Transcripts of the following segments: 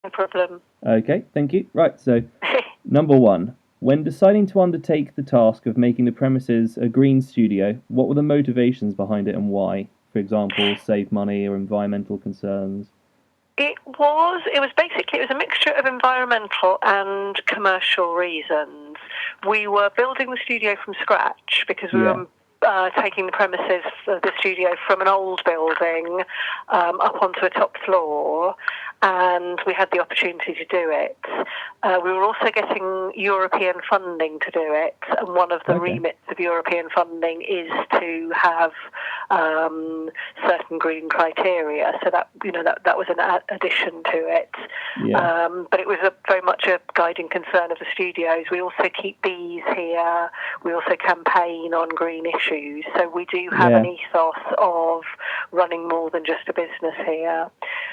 No problem. Okay, thank you. Right, so number one. When deciding to undertake the task of making the premises a green studio, what were the motivations behind it and why? For example, save money or environmental concerns. It was a mixture of environmental and commercial reasons. We were building the studio from scratch because we Yeah. were taking the premises of the studio from an old building up onto a top floor, and we had the opportunity to do it. We were also getting European funding to do it, and one of the Okay. remits of European funding is to have certain green criteria. So that was an addition to it. Yeah. But it was very much a guiding concern of the studios. We also keep bees here. We also campaign on green issues. So we do have Yeah. an ethos of running more than just a business here.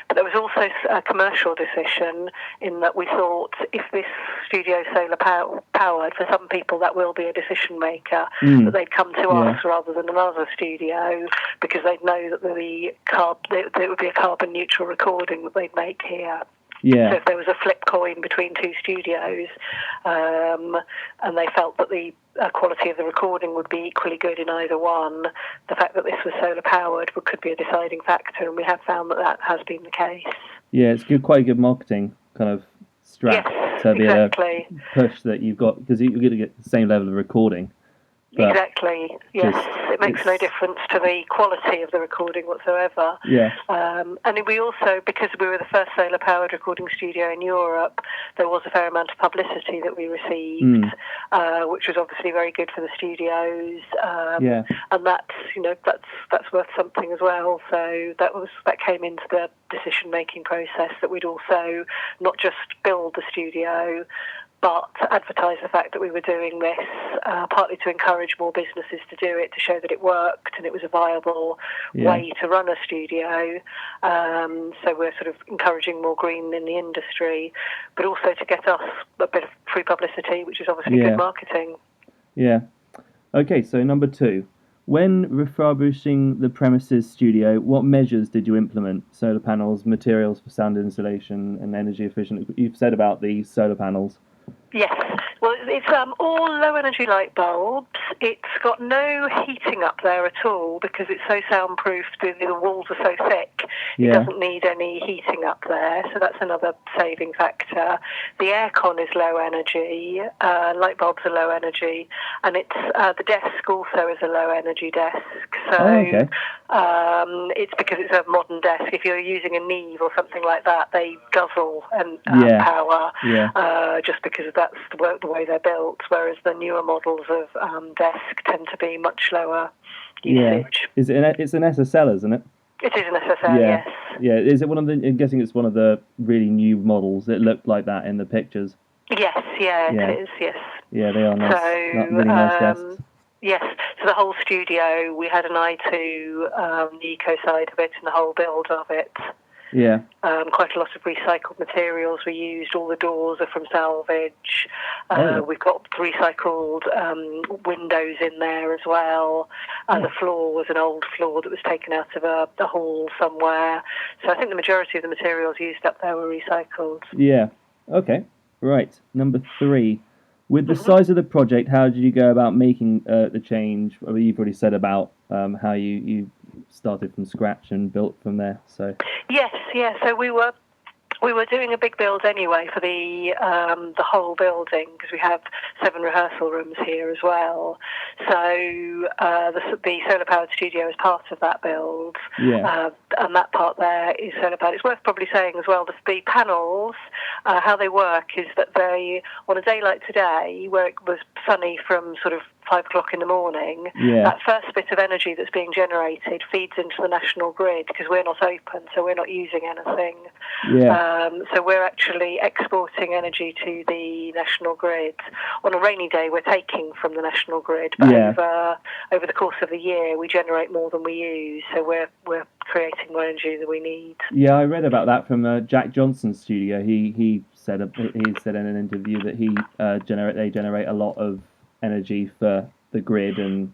But there was also a commercial decision in that we thought if this studio is solar powered, for some people that will be a decision maker, that they'd come to us rather than another studio because they'd know that it would be a carbon neutral recording that they'd make here. Yeah. So if there was a flip coin between two studios, and they felt that the quality of the recording would be equally good in either one, the fact that this was solar powered could be a deciding factor, and we have found that has been the case. Yeah, it's quite a good marketing kind of strat to be exactly. able to push that you've got, because you're going to get the same level of recording. Exactly. Yes, it makes no difference to the quality of the recording whatsoever. Yeah. And we also, because we were the first solar-powered recording studio in Europe, there was a fair amount of publicity that we received, which was obviously very good for the studios. And that's worth something as well. So that came into the decision-making process, that we'd also not just build the studio, but advertise the fact that we were doing this, partly to encourage more businesses to do it, to show that it worked and it was a viable way to run a studio. So we're sort of encouraging more green in the industry, but also to get us a bit of free publicity, which is obviously good marketing. Yeah. Okay, so number two. When refurbishing the premises studio, what measures did you implement? Solar panels, materials for sound insulation, and energy efficient. You've said about the solar panels. Yes. Well, it's all low-energy light bulbs. It's got no heating up there at all because it's so soundproof. The walls are so thick. It doesn't need any heating up there, so that's another saving factor. The aircon is low energy. Light bulbs are low energy, and it's the desk also is a low-energy desk. So it's because it's a modern desk. If you're using a Neve or something like that, they guzzle and power just because that's the way they're built, whereas the newer models of desk tend to be much lower usage. Yeah. It's an SSL, isn't it? It is an SSL, yes. Yeah. Is it one of the? I'm guessing it's one of the really new models. It looked like that in the pictures. Yes, it is. Yes. Yeah, they are nice. So, really nice desks. Yes, so the whole studio, we had an eye to the eco side of it and the whole build of it. Yeah. Quite a lot of recycled materials were used. All the doors are from salvage. We've got recycled windows in there as well. The floor was an old floor that was taken out of a hall somewhere. So I think the majority of the materials used up there were recycled. Yeah. Okay. Right. Number three. With the size of the project, how did you go about making the change? I mean, you've already said about how you started from scratch and built from there. So yes. So we were doing a big build anyway for the whole building because we have 7 rehearsal rooms here as well. So the solar powered studio is part of that build, and that part there is solar powered. It's worth probably saying as well the panels, how they work is that they, on a day like today, where it was sunny from sort of 5 o'clock in the morning, that first bit of energy that's being generated feeds into the national grid because we're not open, so we're not using anything. So we're actually exporting energy to the national grid. On a rainy day, we're taking from the national grid, but over the course of the year, we generate more than we use, so we're creating more energy than we need. Yeah, I read about that from Jack Johnson's studio. He said in an interview that they generate a lot of energy for the grid, and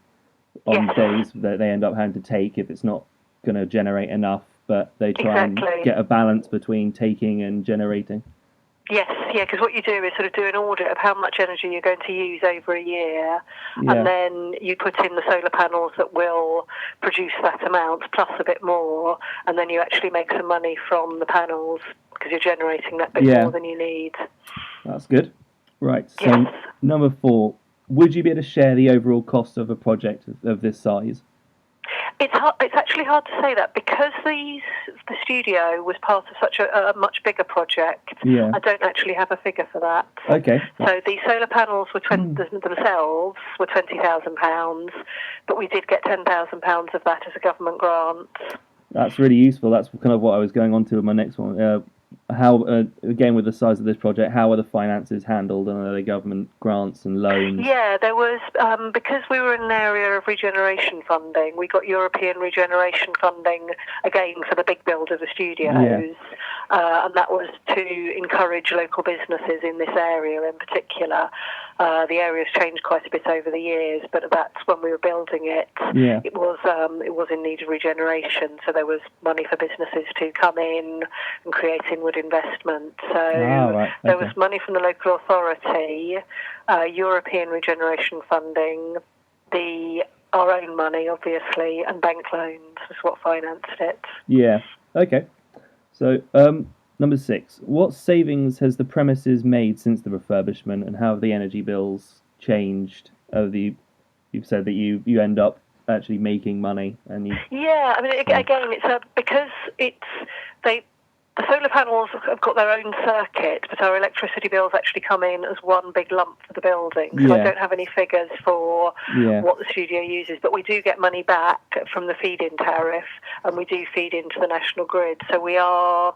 on days that they end up having to take if it's not going to generate enough but they try and get a balance between taking and generating. Yes, yeah, because what you do is sort of do an audit of how much energy you're going to use over a year, and then you put in the solar panels that will produce that amount plus a bit more, and then you actually make some money from the panels because you're generating that bit more than you need. That's good. Right, so number 4, would you be able to share the overall cost of a project of this size? It's actually hard to say that because the studio was part of such a much bigger project. Yeah. I don't actually have a figure for that. Okay. So the solar panels were themselves were £20,000, but we did get £10,000 of that as a government grant. That's really useful. That's kind of what I was going on to with my next one. How again with the size of this project, how are the finances handled, and are there government grants and loans? Yeah, there was because we were in an area of regeneration funding. We got European regeneration funding again for the big build of the studios, and that was to encourage local businesses in this area in particular. The area's changed quite a bit over the years, but that's when we were building it. Yeah. It was in need of regeneration, so there was money for businesses to come in and create inward investment. So there was money from the local authority, European regeneration funding, our own money, obviously, and bank loans was what financed it. Yeah. Okay. So, number 6. What savings has the premises made since the refurbishment, and how have the energy bills changed? You've said that you end up actually making money, and I mean, again, it's because the solar panels have got their own circuit, but our electricity bills actually come in as one big lump for the building. So I don't have any figures for what the studio uses, but we do get money back from the feed-in tariff, and we do feed into the national grid. So we are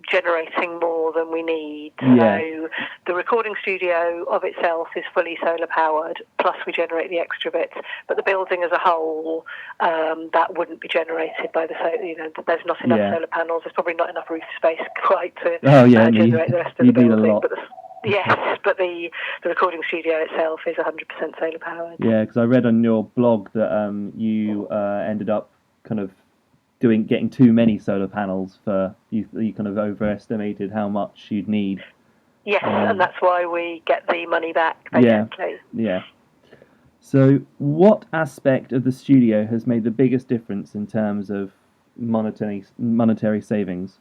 generating more than we need. So the recording studio of itself is fully solar powered, plus we generate the extra bits. But the building as a whole, that wouldn't be generated by the solar. There's not enough solar panels. There's probably not enough roof space quite to generate the rest of the building. But the recording studio itself is 100% solar powered. Yeah, because I read on your blog that you ended up kind of getting too many solar panels for you kind of overestimated how much you'd need. Yes, and that's why we get the money back, basically. Yeah. So what aspect of the studio has made the biggest difference in terms of monetary savings?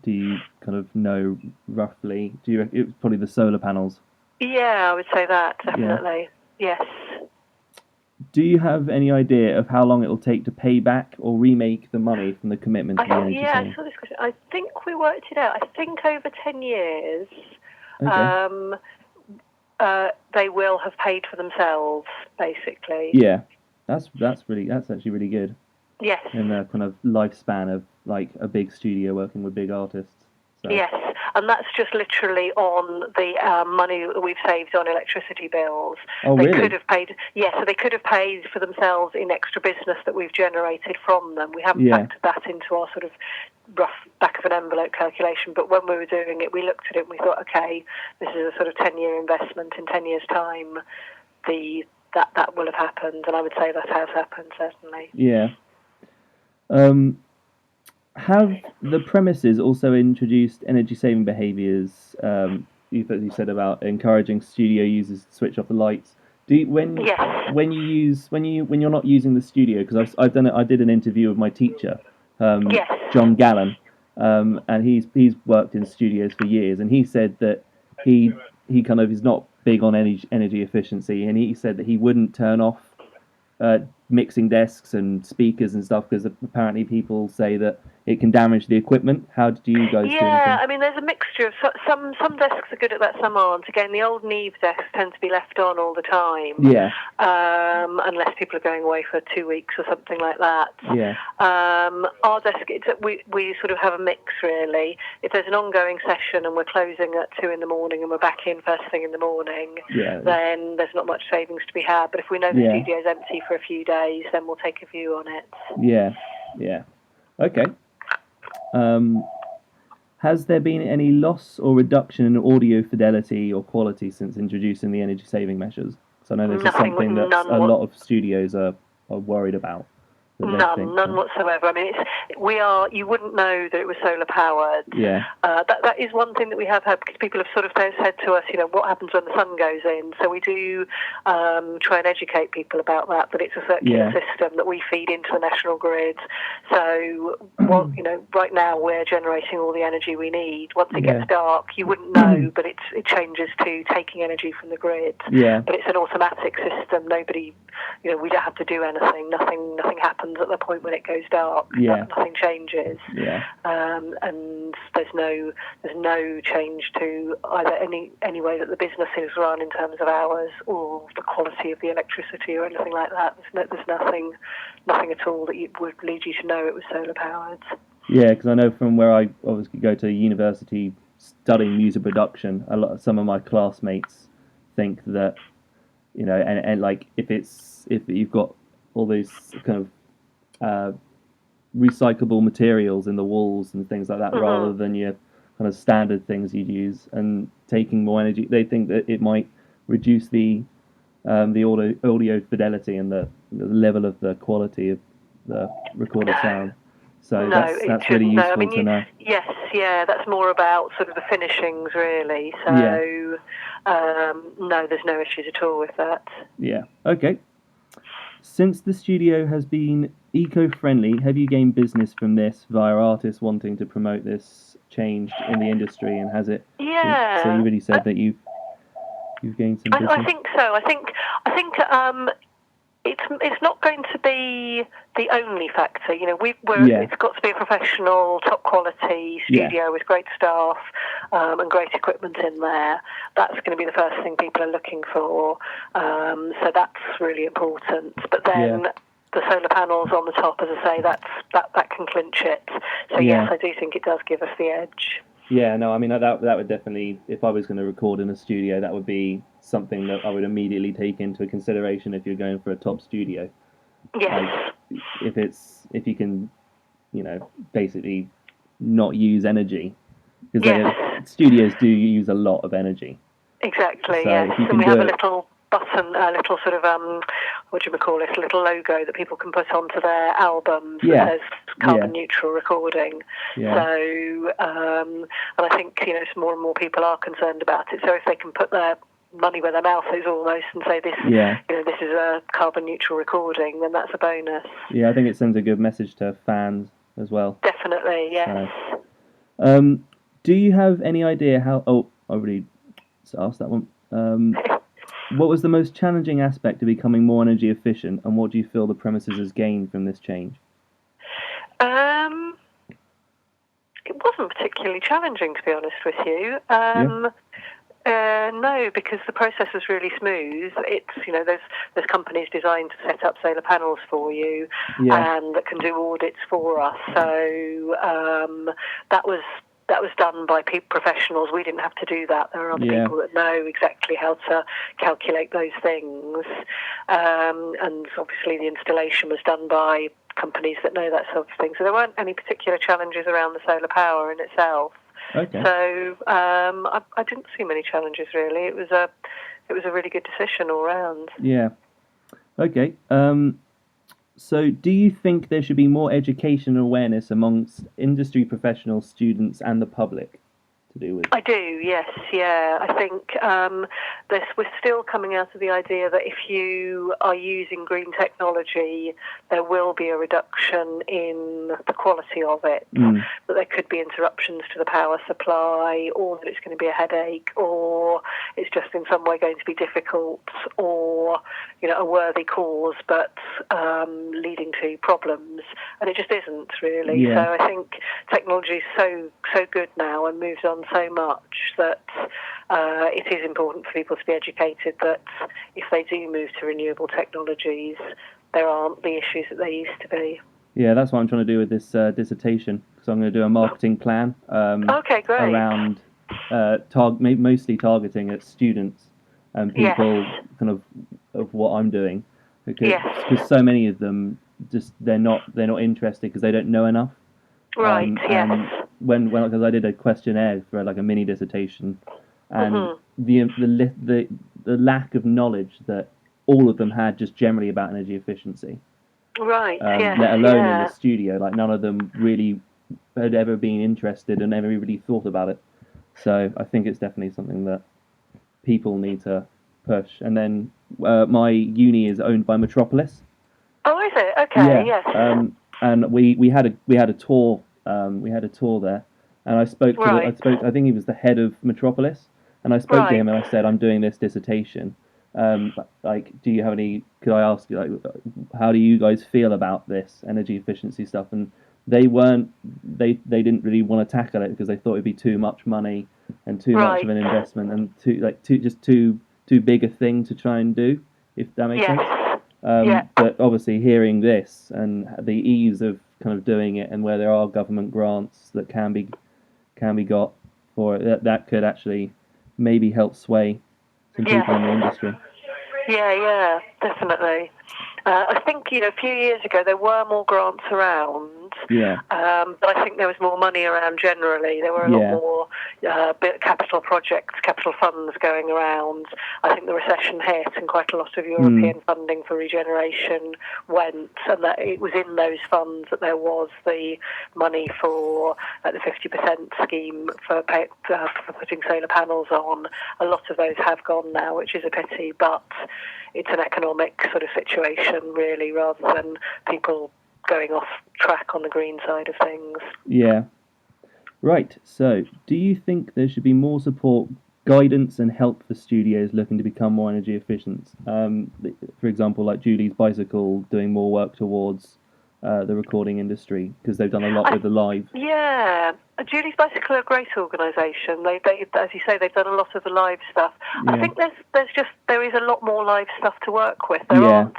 Do you kind of know roughly? It's probably the solar panels? Yeah, I would say that, definitely. Yeah. Yes. Do you have any idea of how long it will take to pay back or remake the money from the commitment to the energy saving? I saw this question. I think we worked it out. I think over 10 years, they will have paid for themselves, basically. Yeah, that's actually really good. Yes. In the kind of lifespan of like a big studio working with big artists. So. Yes, and that's just literally on the money that we've saved on electricity bills. Oh, they really? Could have paid, so they could have paid for themselves in extra business that we've generated from them. We haven't factored that into our sort of rough back of an envelope calculation, but when we were doing it, we looked at it and we thought, okay, this is a sort of 10-year investment. In 10 years' time, that will have happened, and I would say that has happened, certainly. Yeah. Have the premises also introduced energy-saving behaviours? You said about encouraging studio users to switch off the lights. When you're not using the studio, because I did an interview with my teacher, John Gallen, and he's worked in studios for years, and he said that he kind of is not big on energy efficiency, and he said that he wouldn't turn off mixing desks and speakers and stuff because apparently people say that it can damage the equipment. How do you guys do? Yeah, I mean, there's a mixture of some desks are good at that, some aren't. Again, the old Neve desks tend to be left on all the time. Yeah. Unless people are going away for 2 weeks or something like that. Yeah. Our desk, we sort of have a mix, really. If there's an ongoing session and we're closing at 2 in the morning and we're back in first thing in the morning, then there's not much savings to be had. But if we know the studio's empty for a few days, then we'll take a view on it. Yeah. Okay. Has there been any loss or reduction in audio fidelity or quality since introducing the energy saving measures? So I know this is something that a lot of studios are worried about. that they think? None whatsoever. I mean, you wouldn't know that it was solar powered. Yeah. That is one thing that we have had, because people have sort of said to us, what happens when the sun goes in? So we do try and educate people about that it's a circular system that we feed into the national grid. So, right now we're generating all the energy we need. Once it gets dark, you wouldn't know, but it changes to taking energy from the grid. Yeah. But it's an automatic system. Nobody, we don't have to do anything. Nothing happens at the point when it goes dark. Yeah. Nothing changes. Yeah. And there's no change to either any way that the business is run in terms of hours or the quality of the electricity or anything like that. There's nothing at all that would lead you to know it was solar powered. Yeah, because I know from where I obviously go to university studying music production, some of my classmates think that, and like if you've got all these kind of recyclable materials in the walls and things like that, rather than your kind of standard things you'd use, and taking more energy, they think that it might reduce the audio fidelity and the level of the quality of the recorded sound. So that's really useful to know. Yes, that's more about sort of the finishings, really. So, no, there's no issues at all with that. Yeah. Okay. Since the studio has been eco-friendly, have you gained business from this via artists wanting to promote this change in the industry, and has it? Yeah. So you really said that you've gained some business. I think so. I think it's not going to be the only factor. It's got to be a professional, top quality studio with great staff and great equipment in there. That's going to be the first thing people are looking for. So that's really important. But then the solar panels on the top, as I say, that can clinch it. So yes, I do think it does give us the edge. Yeah, no, I mean that would definitely, if I was going to record in a studio, that would be something that I would immediately take into consideration if you're going for a top studio. Yes. Like, if you can, basically not use energy, because studios do use a lot of energy. Exactly. So yes, and we have a little button, a little sort of what do you call it? A little logo that people can put onto their albums that says carbon neutral recording. Yeah. So, and I think more and more people are concerned about it. So if they can put their money where their mouth is almost and say this, this is a carbon neutral recording, then that's a bonus. Yeah, I think it sends a good message to fans as well. Definitely, yes. So, do you have any idea how? Oh, I already asked that one. What was the most challenging aspect of becoming more energy efficient, and what do you feel the premises has gained from this change? It wasn't particularly challenging, to be honest with you. No, because the process was really smooth. It's there's companies designed to set up solar panels for you, and that can do audits for us. So that was done by professionals. We didn't have to do that. There are other people that know exactly how to calculate those things. And obviously the installation was done by companies that know that sort of thing. So there weren't any particular challenges around the solar power in itself. Okay. So I didn't see many challenges, really. It was a really good decision all round. Yeah. Okay. So, do you think there should be more education and awareness amongst industry professionals, students, and the public to do with? I do, yes, I think we're still coming out of the idea that if you are using green technology, there will be a reduction in the quality of it. That there could be interruptions to the power supply, or that it's going to be a headache, or it's just in some way going to be difficult, or a worthy cause, but leading to problems. And it just isn't really. So I think technology is so good now and moves on so much that it is important for people to be educated that if they do move to renewable technologies, there aren't the issues that there used to be. Yeah, that's what I'm trying to do with this dissertation. So I'm going to do a marketing plan okay, great. around mostly targeting at students and people kind of what I'm doing, because so many of them just they're not interested because they don't know enough. Right. And because I did a questionnaire for like a mini dissertation, and the lack of knowledge that all of them had just generally about energy efficiency Right. Yes. let alone in the Yeah. studio. Like none of them really had ever been interested and never really thought about it. So I think it's definitely something that people need to push. And then my uni is owned by Metropolis. Oh, is it? Okay. Yeah, Yes. and we had a tour. We had a tour there, and I Right. spoke. I think he was the head of Metropolis, and I spoke to Right. him and I said, I'm doing this dissertation. Like, do you have any? Could I ask you, like, how do you guys feel about this energy efficiency stuff? And they weren't. They didn't really want to tackle it because they thought it'd be too much money and too much of Right. an investment and too big a thing to try and do. If that makes sense. Yes. Yeah. But obviously, hearing this and the ease of kind of doing it, and where there are government grants that can be got for it, that could actually maybe help sway some people in the Yes. industry. Yeah, definitely. I think, a few years ago there were more grants around, Yeah, but I think there was more money around generally. There were a lot yeah, more capital projects, capital funds going around. I think the recession hit and quite a lot of mm, European funding for regeneration went, and that it was in those funds that there was the money for the 50% scheme for putting solar panels on. A lot of those have gone now, which is a pity, but it's an economic sort of situation, really, rather than people going off track on the green side of things. yeah. Right. So, do you think there should be more support, guidance, and help for studios looking to become more energy efficient? For example, like Julie's Bicycle doing more work towards the recording industry because they've done a lot I, with the live. yeah, Julie's Bicycle are a great organisation. They, as you say, they've done a lot of the live stuff. I Yeah, think there is a lot more live stuff to work with. There yeah, aren't.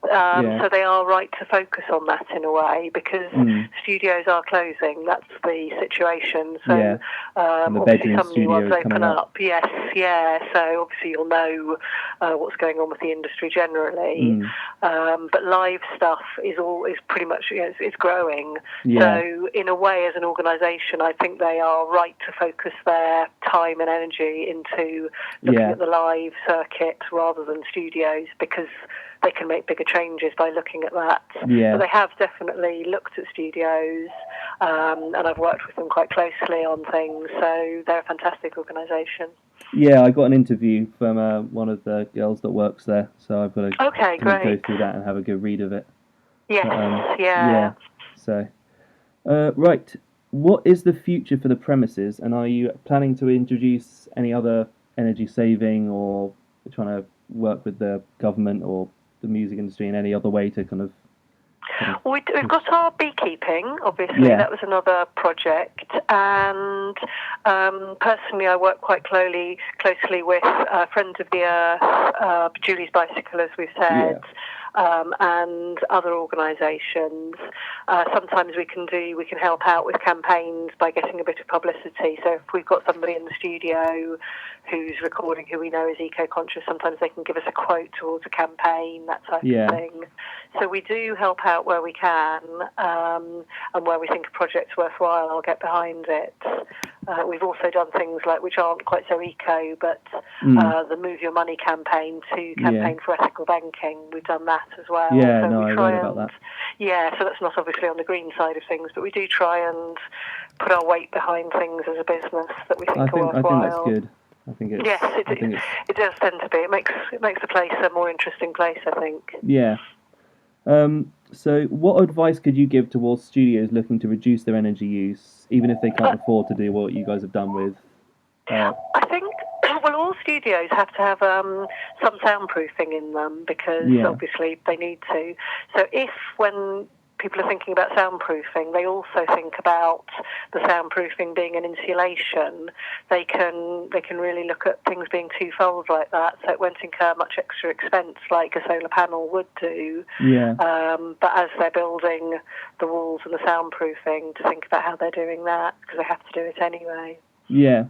yeah, So they are right to focus on that in a way because mm, studios are closing. That's the situation. yeah. So And the obviously bedroom some new studio ones is coming open up. up. Yes, yeah. So obviously you'll know what's going on with the industry generally. Mm, But live stuff is pretty much it's growing. yeah, So in a way, as an organisation, I think they are right to focus their time and energy into looking yeah, at the live circuit rather than studios because they can make bigger changes by looking at that. But yeah, they have definitely looked at studios, and I've worked with them quite closely on things. So they're a fantastic organisation. yeah. I got an interview from one of the girls that works there, so I've got to Okay, kind of go great. through that and have a good read of it. Yes, But yeah. yeah. So right, what is the future for the premises, and are you planning to introduce any other energy saving or trying to work with the government or the music industry in any other way to kind of We've push? got our beekeeping, obviously. Yeah, That was another project. And personally, I work quite closely with Friends of the Earth, Julie's Bicycle, as we've said, yeah, and other organisations. Sometimes we can help out with campaigns by getting a bit of publicity. So if we've got somebody in the studio who's recording who we know is eco-conscious, sometimes they can give us a quote towards a campaign, that type yeah, of thing. So we do help out where we can, and where we think a project's worthwhile, I'll get behind it. We've also done things like, which aren't quite so eco, but mm, the Move Your Money campaign to yeah, campaign for ethical banking. We've done that as well. yeah. So No, we I read try about and, that. yeah, so that's not obviously on the green side of things, but we do try and put our weight behind things as a business that we think are I think that's worthwhile. good. I think Yes, it's it does tend to be. It makes the place a more interesting place, I think. yeah. So, what advice could you give towards studios looking to reduce their energy use, even if they can't afford to do what you guys have done with? I think, well, all studios have to have some soundproofing in them because Yeah, obviously they need to. So if when people are thinking about soundproofing, they also think about the soundproofing being an insulation. They can really look at things being twofold like that, so it won't incur much extra expense like a solar panel would do. yeah, But as they're building the walls and the soundproofing, to think about how they're doing that because they have to do it anyway. yeah.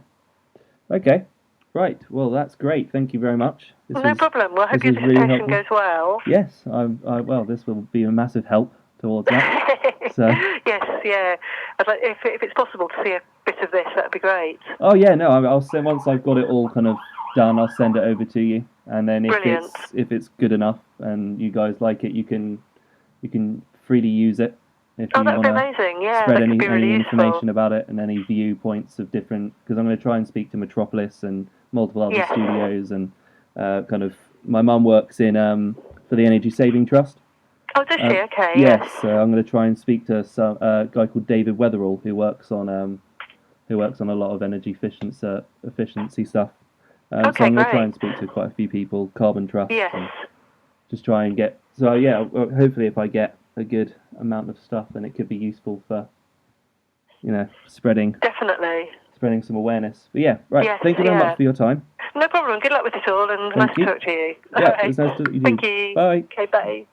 Okay, right. Well, that's great. Thank you very much. No problem. Well, I hope This your was really dissertation helpful. goes well. Yes, well, this will be a massive help towards that. So, Yes, yeah. I'd like, if it's possible to see a bit of this, that'd be great. oh yeah, no, I'll send once I've got it all kind of done, I'll send it over to you, and then Brilliant. if it's good enough and you guys like it, you can you can freely use it if Oh, you that would want be to amazing. Yeah, spread that could any be really information useful. about it and any viewpoints of different. Because I'm going to try and speak to Metropolis and multiple other Yes. studios and kind of. My mum works in for the Energy Saving Trust. Oh, does she? Okay. Yes, Yes. so I'm going to try and speak to some guy called David Weatherall who works on a lot of energy efficiency stuff. So Okay, I'm going to try great. and speak to quite a few people, Carbon Trust, Yes. and just try and get. So yeah, hopefully if I get a good amount of stuff, then it could be useful for spreading Definitely. some awareness. But yeah, right. Yes. Thank you very much Yeah. for your time. No problem. Good luck with it all, and nice Thank to you. talk to you. All Yeah, it right. was nice to talk to you. Thank you. Bye. Okay. Bye.